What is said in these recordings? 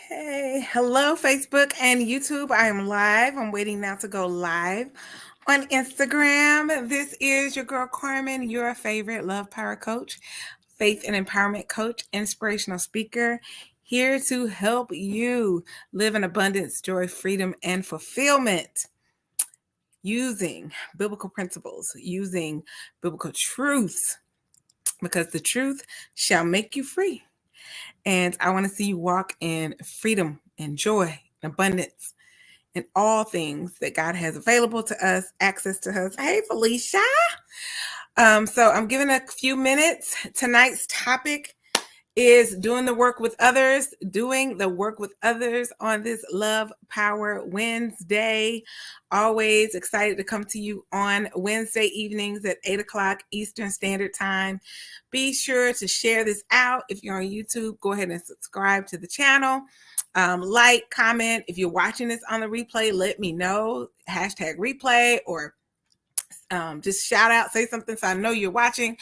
Hey, hello, Facebook and YouTube. I am live. I'm waiting now to go live on Instagram. This is your girl Carmen, your favorite love power coach, faith and empowerment coach, inspirational speaker, here to help you live in abundance, joy, freedom, and fulfillment using biblical principles, using biblical truths, because the truth shall make you free. And I want to see you walk in freedom and joy and abundance and all things that God has available to us, access to us. Hey, Felicia. So I'm giving a few minutes. Tonight's topic is doing the work with others on this Love Power Wednesday. Always excited to come to you on Wednesday evenings at 8 o'clock Eastern Standard Time. Be sure to share this out. If you're on YouTube, go ahead and subscribe to the channel. Like, comment. If you're watching this on the replay, let me know. #replay or just shout out, say something so I know you're watching.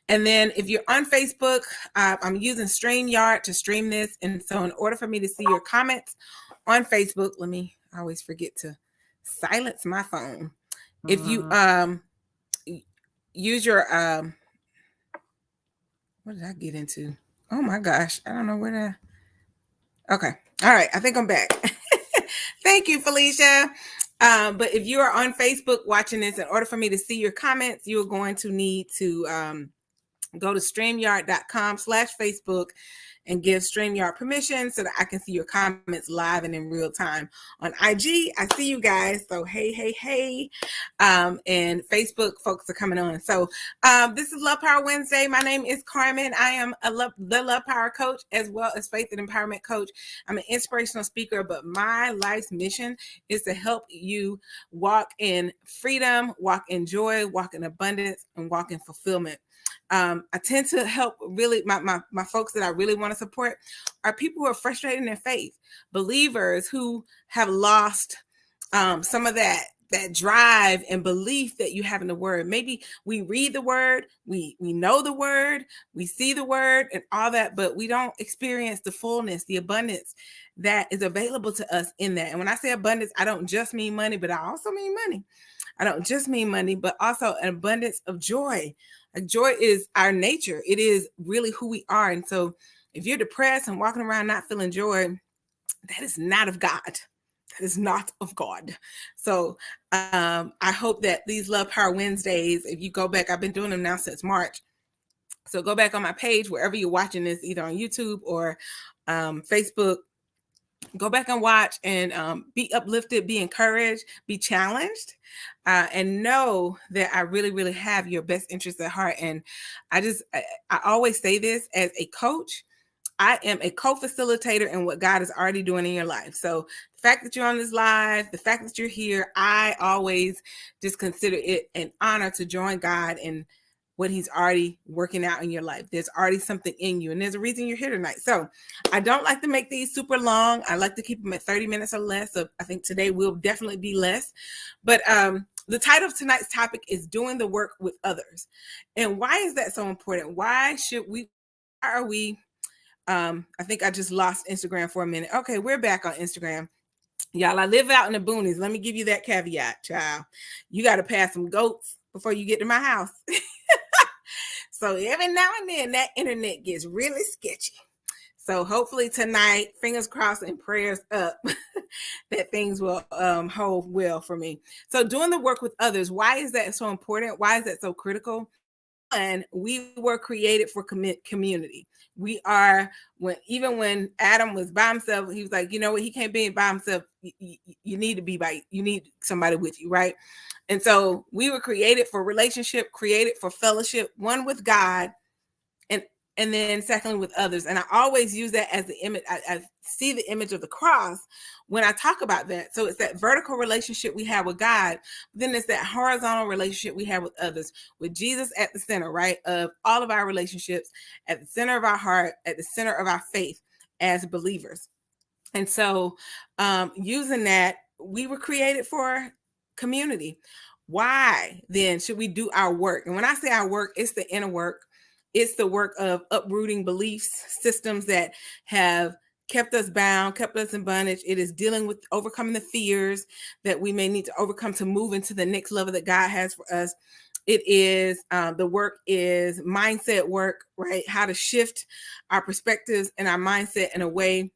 And then if you're on Facebook, I'm using StreamYard to stream this. And so in order for me to see your comments on Facebook, I always forget to silence my phone. If you use your, what did I get into? Oh my gosh, I don't know where okay. All right, I think I'm back. Thank you, Felicia. But if you are on Facebook watching this, in order for me to see your comments, you're going to need to go to streamyard.com/Facebook and give StreamYard permission so that I can see your comments live and in real time. On IG, I see you guys. So hey. And Facebook folks are coming on. So this is Love Power Wednesday. My name is Carmen. I am the Love Power coach as well as faith and empowerment coach. I'm an inspirational speaker, but my life's mission is to help you walk in freedom, walk in joy, walk in abundance, and walk in fulfillment. I tend to help really my folks that I really want to support are people who are frustrated in their faith, believers who have lost some of that drive and belief that you have in the word. Maybe we read the word, we know the word, we see the word and all that, but we don't experience the fullness, the abundance that is available to us in that. And when I say abundance, I don't just mean money, but I also mean money. I don't just mean money, but also an abundance of joy. Like joy is our nature. It is really who we are. And so if you're depressed and walking around not feeling joy, that is not of God. That is not of God. So I hope that these Love Power Wednesdays, if you go back, I've been doing them now since March. So go back on my page, wherever you're watching this, either on YouTube or Facebook. Go back and watch and be uplifted, be encouraged, be challenged, and know that I really, really have your best interests at heart. And I always say this as a coach. I am a co-facilitator in what God is already doing in your life. So the fact that you're on this live, the fact that you're here, I always just consider it an honor to join God in what he's already working out in your life. There's already something in you, and there's a reason you're here tonight. So I don't like to make these super long. I like to keep them at 30 minutes or less. So I think today will definitely be less. But the title of tonight's topic is doing the work with others. And why is that so important? Why are we I think I just lost Instagram for a minute. Okay, we're back on Instagram. Y'all, I live out in the boonies. Let me give you that caveat, child. You got to pass some goats before you get to my house. So every now and then that internet gets really sketchy. So hopefully tonight, fingers crossed and prayers up, that things will hold well for me. So doing the work with others, why is that so important? Why is that so critical? And we were created for community. We are, when Adam was by himself, he was like, you know what, he can't be by himself. You need somebody with you, right? And so we were created for relationship, created for fellowship, one with God, and then secondly with others. And I always use that as the image. I see the image of the cross when I talk about that. So it's that vertical relationship we have with God, but then it's that horizontal relationship we have with others, with Jesus at the center, right, of all of our relationships, at the center of our heart, at the center of our faith as believers. And so using that, we were created for community. Why then should we do our work? And when I say our work, it's the inner work. It's the work of uprooting beliefs, systems that have kept us bound, kept us in bondage. It is dealing with overcoming the fears that we may need to overcome to move into the next level that God has for us. It is the work is mindset work, right? How to shift our perspectives and our mindset in a way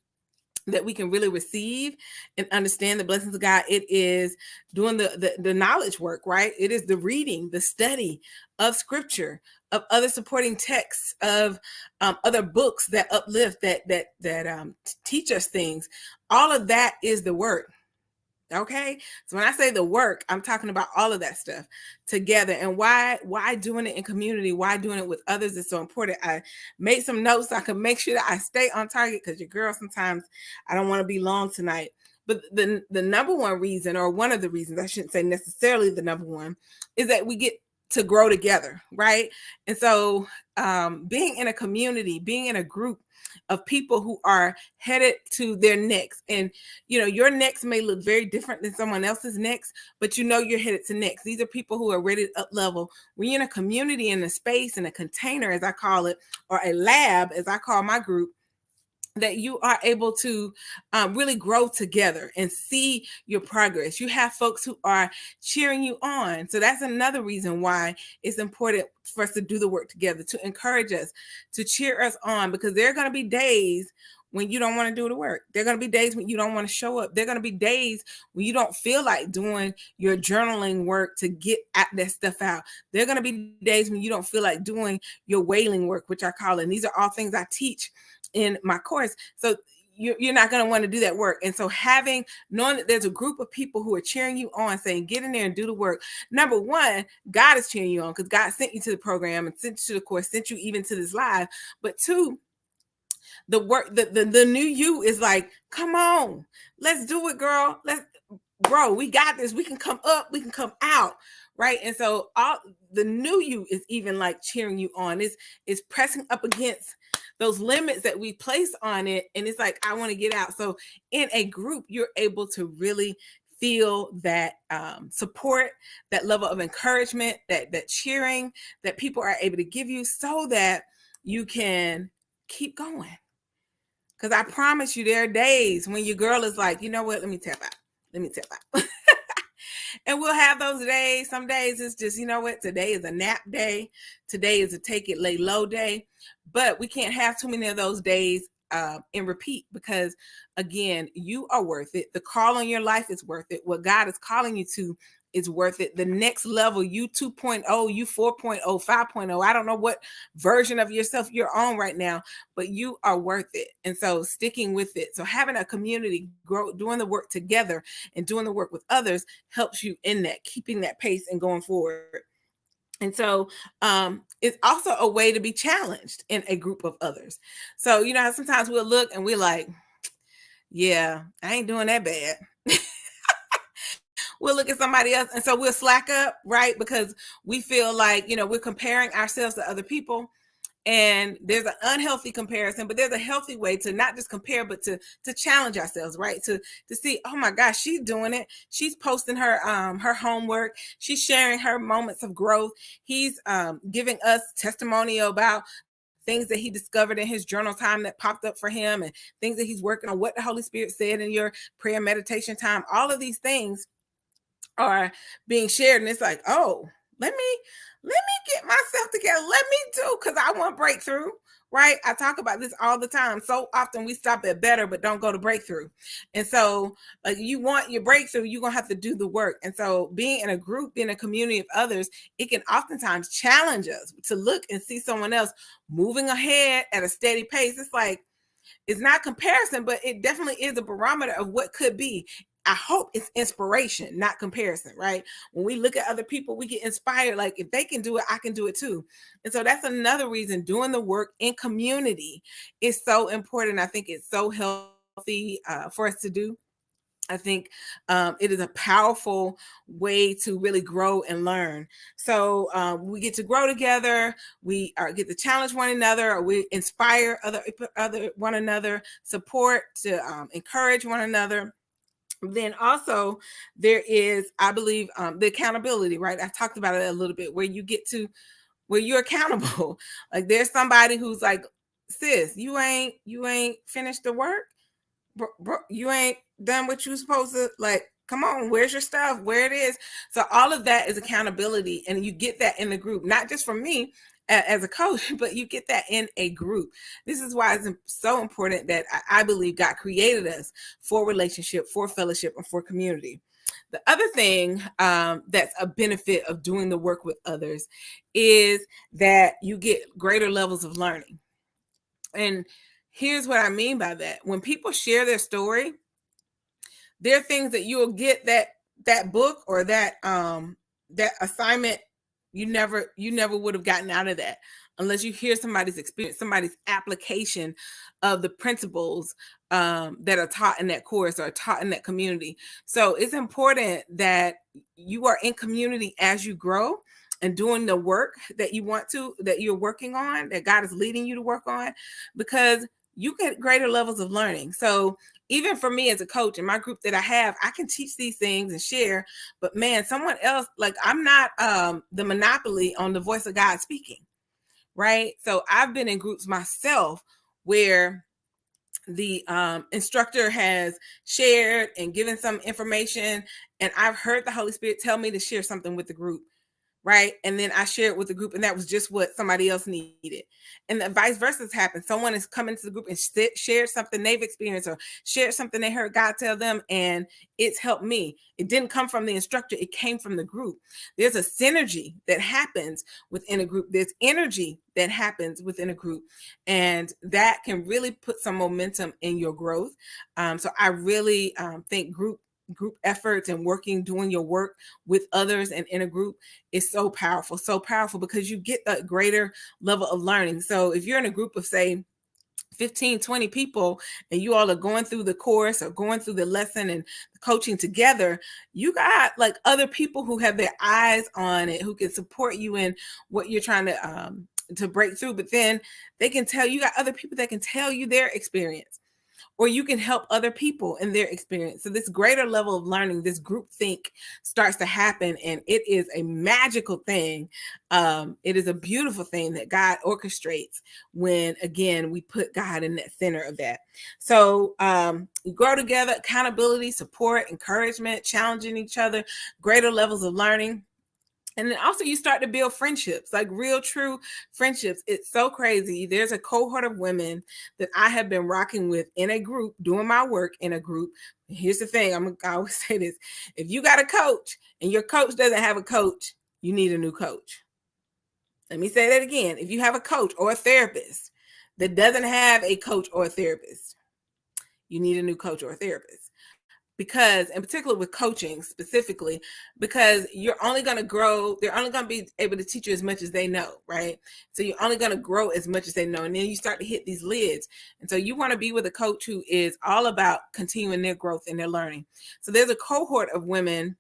that we can really receive and understand the blessings of God. It is doing the knowledge work, right? It is the reading, the study of scripture, of other supporting texts, of other books that uplift, that teach us things. All of that is the work. Okay. So when I say the work, I'm talking about all of that stuff together. And why doing it in community, why doing it with others is so important. I made some notes so I can make sure that I stay on target, because your girl, sometimes I don't want to be long tonight. But the number one reason, or one of the reasons, I shouldn't say necessarily the number one, is that we get to grow together, right? And so being in a community, being in a group of people who are headed to their next, and your next may look very different than someone else's next, but you're headed to next. These are people who are ready to up level. When you're in a community, in a space, in a container, as I call it, or a lab, as I call my group, that you are able to really grow together and see your progress. You have folks who are cheering you on. So that's another reason why it's important for us to do the work together, to encourage us, to cheer us on, because there are going to be days when you don't want to do the work. There are going to be days when you don't want to show up. There are going to be days when you don't feel like doing your journaling work to get that stuff out. There are going to be days when you don't feel like doing your wailing work, which I call it. And these are all things I teach in my course. So you're not going to want to do that work. And so knowing that there's a group of people who are cheering you on, saying, get in there and do the work. Number one, God is cheering you on, because God sent you to the program and sent you to the course, sent you even to this live. But two, the work, the new you is like, come on, let's do it, girl. Bro, we got this. We can come up, we can come out. Right. And so all the new you is even like cheering you on. It's pressing up against those limits that we place on it. And it's like, I want to get out. So in a group, you're able to really feel that support, that level of encouragement, that cheering that people are able to give you, so that you can keep going. Because I promise you, there are days when your girl is like, you know what, let me tap out. And we'll have those days. Some days it's just, you know what, today is a nap day. Today is a take it, lay low day. But we can't have too many of those days and repeat, because again, you are worth it. The call on your life is worth it. What God is calling you to is worth it. The next level, you 2.0, you 4.0, 5.0. I don't know what version of yourself you're on right now, but you are worth it. And so sticking with it. So having a community, doing the work together and doing the work with others helps you in that, keeping that pace and going forward. And so it's also a way to be challenged in a group of others. So, sometimes we'll look and we're like, yeah, I ain't doing that bad. We'll look at somebody else, and so we'll slack up, right? Because we feel like, we're comparing ourselves to other people. And there's an unhealthy comparison, but there's a healthy way to not just compare, but to challenge ourselves, right? To see, oh my gosh, she's doing it. She's posting her homework. She's sharing her moments of growth. He's giving us testimonial about things that he discovered in his journal time that popped up for him, and things that he's working on, what the Holy Spirit said in your prayer meditation time. All of these things are being shared, and it's like, oh, let me get myself together. Let me do, because I want breakthrough, right? I talk about this all the time. So often we stop at better, but don't go to breakthrough. And so like, you want your breakthrough, you're going to have to do the work. And so being in a group, in a community of others, it can oftentimes challenge us to look and see someone else moving ahead at a steady pace. It's like, it's not comparison, but it definitely is a barometer of what could be. I hope it's inspiration, not comparison, right? When we look at other people, we get inspired. Like, if they can do it, I can do it too. And so that's another reason doing the work in community is so important. I think it's so healthy for us to do. I think it is a powerful way to really grow and learn. So we get to grow together. We get to challenge one another, or we inspire other one another, support, to encourage one another. Then also there is, I believe, the accountability, right? I talked about it a little bit, where you're accountable. Like, there's somebody who's like, sis, you ain't finished the work. bro, you ain't done what you supposed to, like, come on, where's your stuff, where it is. So all of that is accountability, and you get that in the group, not just from me as a coach, but you get that in a group. This is why it's so important that I believe God created us for relationship, for fellowship, and for community. The other thing that's a benefit of doing the work with others is that you get greater levels of learning. And here's what I mean by that. When people share their story, there are things that you'll get that book or that assignment you never would have gotten out of that unless you hear somebody's experience, somebody's application of the principles that are taught in that course or taught in that community. So it's important that you are in community as you grow and doing the work that you're working on, that God is leading you to work on, because you get greater levels of learning. So even for me as a coach in my group that I have, I can teach these things and share, but man, someone else, like, I'm not the monopoly on the voice of God speaking, right? So I've been in groups myself where the instructor has shared and given some information, and I've heard the Holy Spirit tell me to share something with the group, right? And then I share it with the group, and that was just what somebody else needed. And the vice versa has happened. Someone has come into the group and shared something they've experienced or shared something they heard God tell them, and it's helped me. It didn't come from the instructor, it came from the group. There's a synergy that happens within a group. There's energy that happens within a group, and that can really put some momentum in your growth. So I really think group efforts and doing your work with others and in a group is so powerful because you get a greater level of learning. So if you're in a group of, say, 15, 20 people, and you all are going through the course or going through the lesson and coaching together, you got like other people who have their eyes on it, who can support you in what you're trying to break through. But then you got other people that can tell you their experience, or you can help other people in their experience. So this greater level of learning, this group think starts to happen, and it is a magical thing. It is a beautiful thing that God orchestrates when, again, we put God in that center of that. So we grow together, accountability, support, encouragement, challenging each other, greater levels of learning. And then also you start to build friendships, like real, true friendships. It's so crazy. There's a cohort of women that I have been rocking with in a group, doing my work in a group. Here's the thing. I always say this. If you got a coach and your coach doesn't have a coach, you need a new coach. Let me say that again. If you have a coach or a therapist that doesn't have a coach or a therapist, you need a new coach or a therapist. Because, in particular with coaching specifically, because you're only going to grow, they're only going to be able to teach you as much as they know, right? So you're only going to grow as much as they know, and then you start to hit these lids. And so you want to be with a coach who is all about continuing their growth and their learning. So there's a cohort of women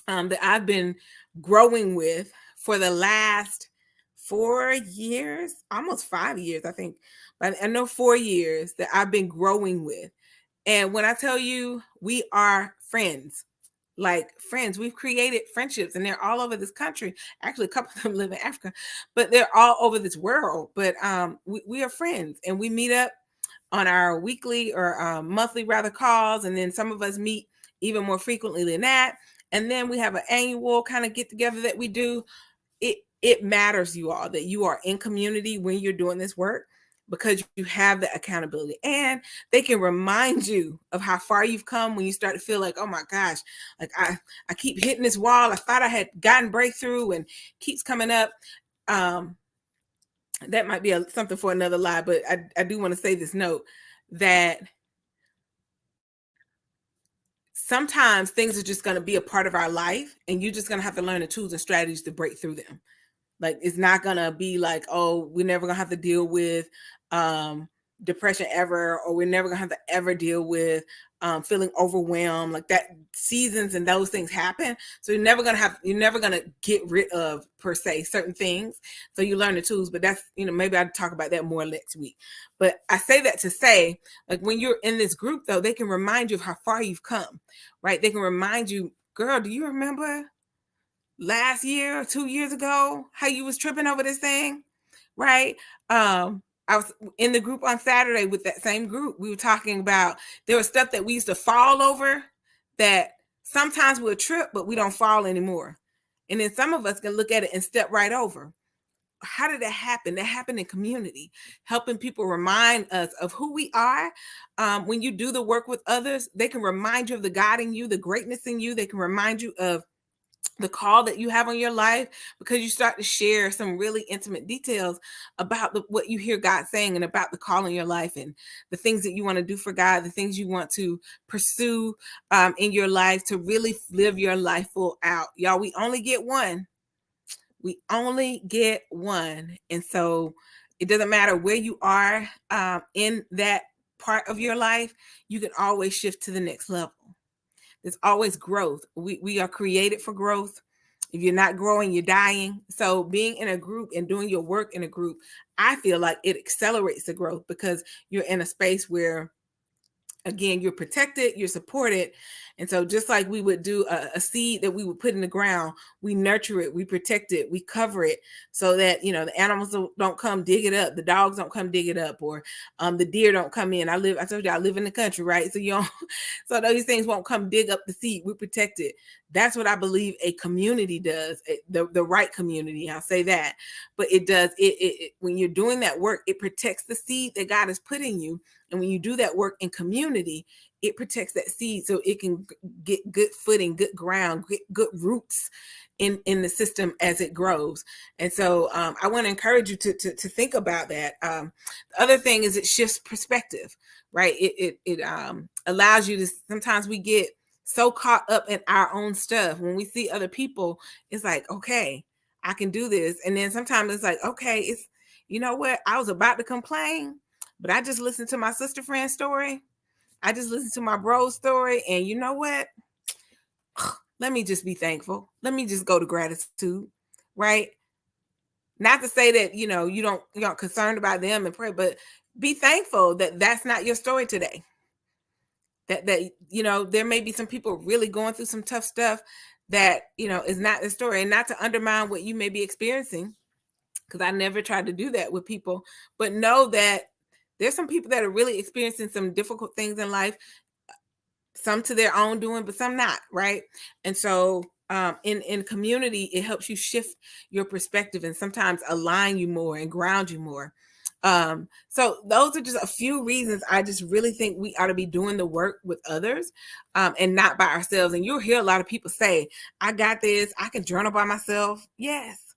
that I've been growing with for the last 4 years, almost 5 years, I think, but I know 4 years that I've been growing with. And when I tell you we are friends, like friends, we've created friendships, and they're all over this country. Actually, a couple of them live in Africa, but they're all over this world. But we are friends, and we meet up on our weekly or monthly rather calls. And then some of us meet even more frequently than that. And then we have an annual kind of get together that we do. It matters, you all, that you are in community when you're doing this work, because you have the accountability, and they can remind you of how far you've come when you start to feel like, oh my gosh, like I keep hitting this wall. I thought I had gotten breakthrough and keeps coming up. That might be something for another live, but I do want to say this note that sometimes things are just going to be a part of our life, and you're just going to have to learn the tools and strategies to break through them. Like, it's not gonna be like, oh, we're never gonna have to deal with depression ever, or we're never gonna have to ever deal with feeling overwhelmed. Like, that seasons and those things happen. So you're never gonna get rid of, per se, certain things. So you learn the tools, but that's, maybe I'll talk about that more next week. But I say that to say, like, when you're in this group though, they can remind you of how far you've come, right? They can remind you, girl, do you remember last year or 2 years ago how you was tripping over this thing, right? I was in the group on Saturday with that same group. We were talking about there was stuff that we used to fall over that sometimes we'll trip, but we don't fall anymore. And then some of us can look at it and step right over. How did that happen? That happened in community, helping people remind us of who we are. When you do the work with others, they can remind you of the God in you, the greatness in you. They can remind you of the call that you have on your life, because you start to share some really intimate details about what you hear God saying and about the call in your life and the things that you want to do for God, the things you want to pursue in your life to really live your life full out. Y'all, we only get one. We only get one. And so it doesn't matter where you are in that part of your life, you can always shift to the next level. There's always growth. We are created for growth. If you're not growing, you're dying. So being in a group and doing your work in a group, I feel like it accelerates the growth because you're in a space where, again, you're protected, you're supported. And so just like we would do a seed that we would put in the ground, we nurture it, we protect it, we cover it so that, you know, the animals don't come dig it up, the dogs don't come dig it up, or the deer don't come in. I told you I live in the country, right? So you know, so those things won't come dig up the seed. We protect it. That's what I believe a community does, the right community. I'll say that. But it does, it when you're doing that work, it protects the seed that God has put in you. And when you do that work in community, it protects that seed so it can get good footing, good ground, good roots in the system as it grows. And so I want to encourage you to think about that. The other thing is it shifts perspective, right? It allows you to, sometimes we get so caught up in our own stuff. When we see other people, it's like, okay, I can do this. And then sometimes it's like, okay, it's, you know what? I was about to complain, but I just listened to my sister friend's story. I just listened to my bro's story. And you know what? Let me just be thankful. Let me just go to gratitude, right? Not to say that, you know, you're not concerned about them and pray, but be thankful that that's not your story today. That, you know, there may be some people really going through some tough stuff that, you know, is not the story, and not to undermine what you may be experiencing, because I never tried to do that with people, but know that there's some people that are really experiencing some difficult things in life, some to their own doing, but some not, right? And so in community, it helps you shift your perspective and sometimes align you more and ground you more. So those are just a few reasons I just really think we ought to be doing the work with others and not by ourselves. And you'll hear a lot of people say, I got this, I can journal by myself. Yes.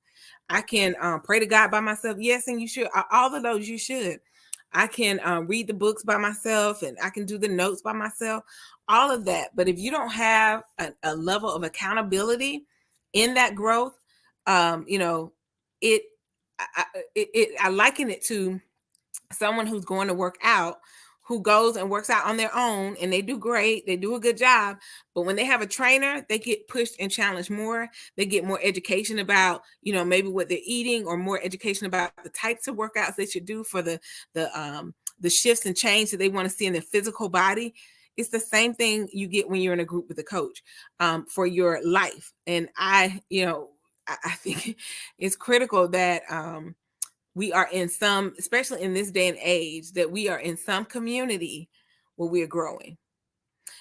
I can pray to God by myself. Yes, and you should. All of those you should. I can read the books by myself, and I can do the notes by myself. All of that. But if you don't have a level of accountability in that growth, you know, I liken it to someone who's going to work out, who goes and works out on their own, and they do great, they do a good job, but when they have a trainer, they get pushed and challenged more. They get more education about, you know, maybe what they're eating, or more education about the types of workouts they should do for the shifts and change that they want to see in their physical body. It's the same thing you get when you're in a group with a coach for your life. And I think it's critical that we are in some, especially in this day and age, that we are in some community where we are growing.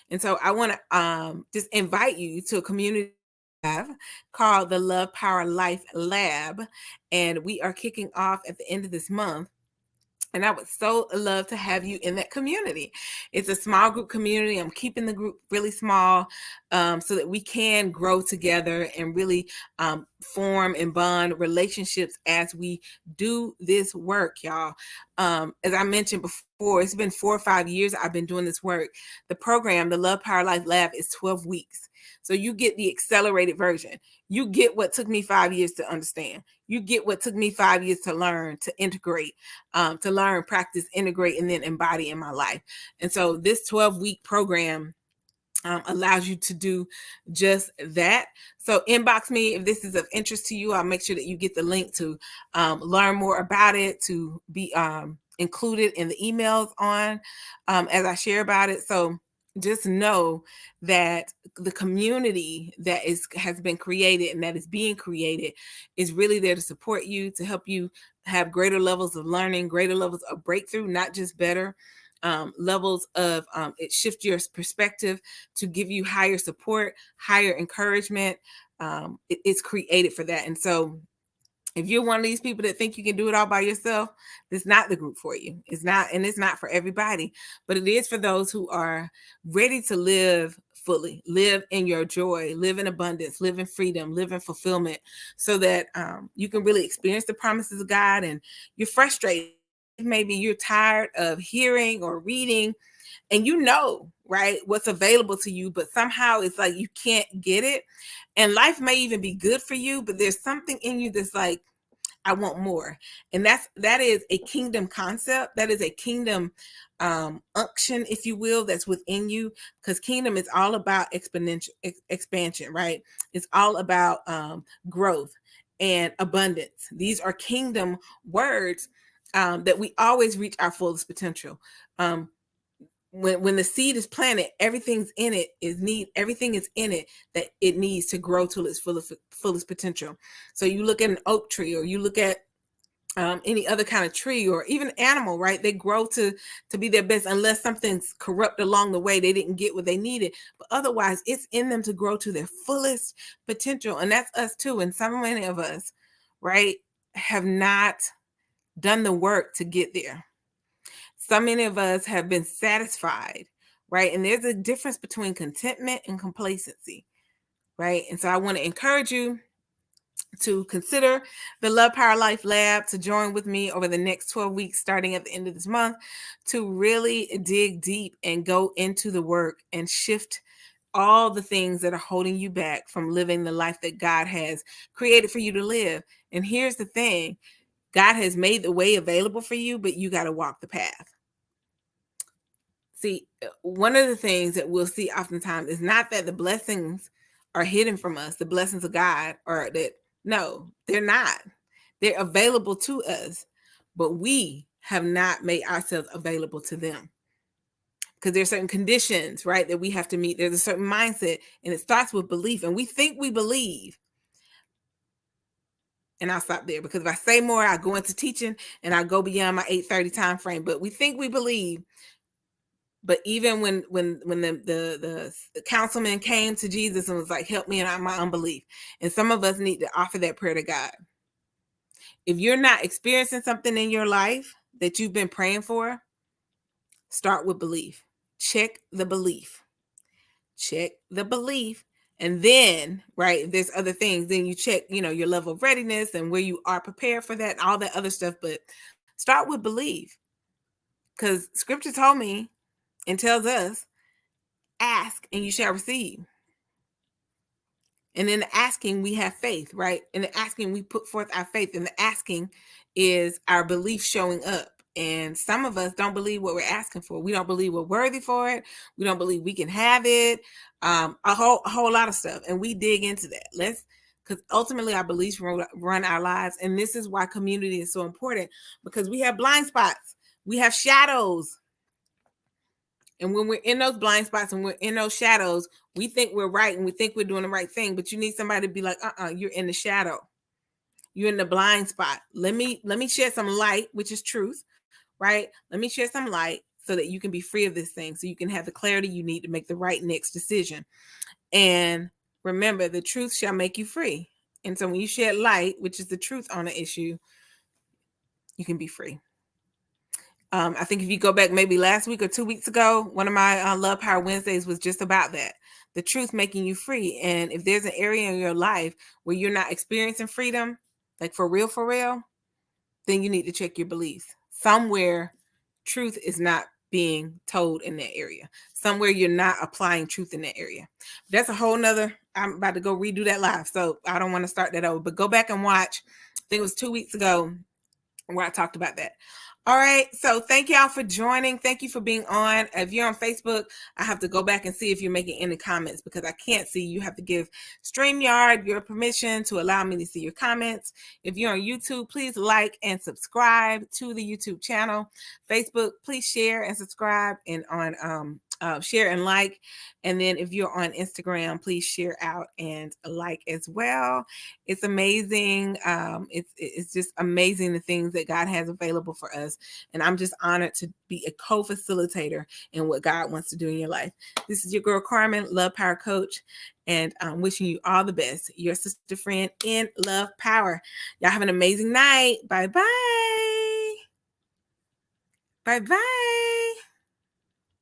And so I want to just invite you to a community called the LovePower Life Lab. And we are kicking off at the end of this month. And I would so love to have you in that community. It's a small group community. I'm keeping the group really small so that we can grow together and really form and bond relationships as we do this work, y'all. As I mentioned before, it's been 4 or 5 years I've been doing this work. The program, the LovePower Life Lab, is 12 weeks. So you get the accelerated version. You get what took me 5 years to understand. You get what took me 5 years to learn, to integrate, to learn, practice, integrate, and then embody in my life. And so this 12-week program allows you to do just that. So inbox me if this is of interest to you. I'll make sure that you get the link to learn more about it, to be included in the emails on as I share about it. So just know that the community that has been created and that is being created is really there to support you, to help you have greater levels of learning, greater levels of breakthrough, not just better levels of it shift your perspective to give you higher support, higher encouragement. It's created for that. And so if you're one of these people that think you can do it all by yourself, it's not the group for you. It's not, and it's not for everybody, but it is for those who are ready to live fully, live in your joy, live in abundance, live in freedom, live in fulfillment, so that you can really experience the promises of God. And you're frustrated. Maybe you're tired of hearing or reading, and you know, right, what's available to you, but somehow it's like you can't get it. And life may even be good for you, but there's something in you that's like, I want more. And that is a kingdom concept. That is a kingdom unction, if you will, that's within you, because kingdom is all about exponential expansion, right? It's all about growth and abundance. These are kingdom words that we always reach our fullest potential. When the seed is planted, everything is in it that it needs to grow to its fullest potential. So you look at an oak tree, or you look at any other kind of tree, or even animal, right? They grow to be their best, unless something's corrupt along the way, they didn't get what they needed. But otherwise, it's in them to grow to their fullest potential. And that's us too. And so many of us, right, have not done the work to get there. So many of us have been satisfied, right? And there's a difference between contentment and complacency, right? And so I want to encourage you to consider the Love Power Life Lab, to join with me over the next 12 weeks, starting at the end of this month, to really dig deep and go into the work and shift all the things that are holding you back from living the life that God has created for you to live. And here's the thing, God has made the way available for you, but you got to walk the path. See, one of the things that we'll see oftentimes is not that the blessings are hidden from us, the blessings of God, or that, no, they're not. They're available to us, but we have not made ourselves available to them. Because there's certain conditions, right, that we have to meet. There's a certain mindset, and it starts with belief. And we think we believe. And I'll stop there, because if I say more, I go into teaching and I go beyond my 8:30 time frame. But we think we believe. But even when the councilman came to Jesus and was like, help me in my unbelief. And some of us need to offer that prayer to God. If you're not experiencing something in your life that you've been praying for, start with belief. Check the belief. Check the belief. And then, right, if there's other things, then you check, your level of readiness and where you are prepared for that, and all that other stuff. But start with belief. Because scripture told me and tells us, ask and you shall receive. And in the asking, we have faith, right? In the asking, we put forth our faith. And the asking is our belief showing up. And some of us don't believe what we're asking for. We don't believe we're worthy for it. We don't believe we can have it. A whole lot of stuff. And we dig into that. Because ultimately our beliefs run our lives. And this is why community is so important, because we have blind spots. We have shadows. And when we're in those blind spots and we're in those shadows, we think we're right and we think we're doing the right thing. But you need somebody to be like, you're in the shadow. You're in the blind spot. Let me shed some light, which is truth, right? Let me shed some light so that you can be free of this thing, so you can have the clarity you need to make the right next decision. And remember, the truth shall make you free. And so when you shed light, which is the truth on an issue, you can be free. I think if you go back maybe last week or 2 weeks ago, one of my Love Power Wednesdays was just about that. The truth making you free. And if there's an area in your life where you're not experiencing freedom, like for real, then you need to check your beliefs. Somewhere truth is not being told in that area. Somewhere you're not applying truth in that area. That's a whole nother, I'm about to go redo that live, so I don't want to start that over. But go back and watch. I think it was 2 weeks ago where I talked about that. All right. So thank y'all for joining. Thank you for being on. If you're on Facebook, I have to go back and see if you're making any comments, because I can't see. You have to give StreamYard your permission to allow me to see your comments. If you're on YouTube, please like and subscribe to the YouTube channel. Facebook, please share and subscribe. And on share and like. And then if you're on Instagram, please share out and like as well. It's amazing. It's just amazing the things that God has available for us. And I'm just honored to be a co-facilitator in what God wants to do in your life. This is your girl Carmen, Love Power Coach, and I'm wishing you all the best. Your sister friend in Love Power. Y'all have an amazing night. Bye-bye. Bye-bye.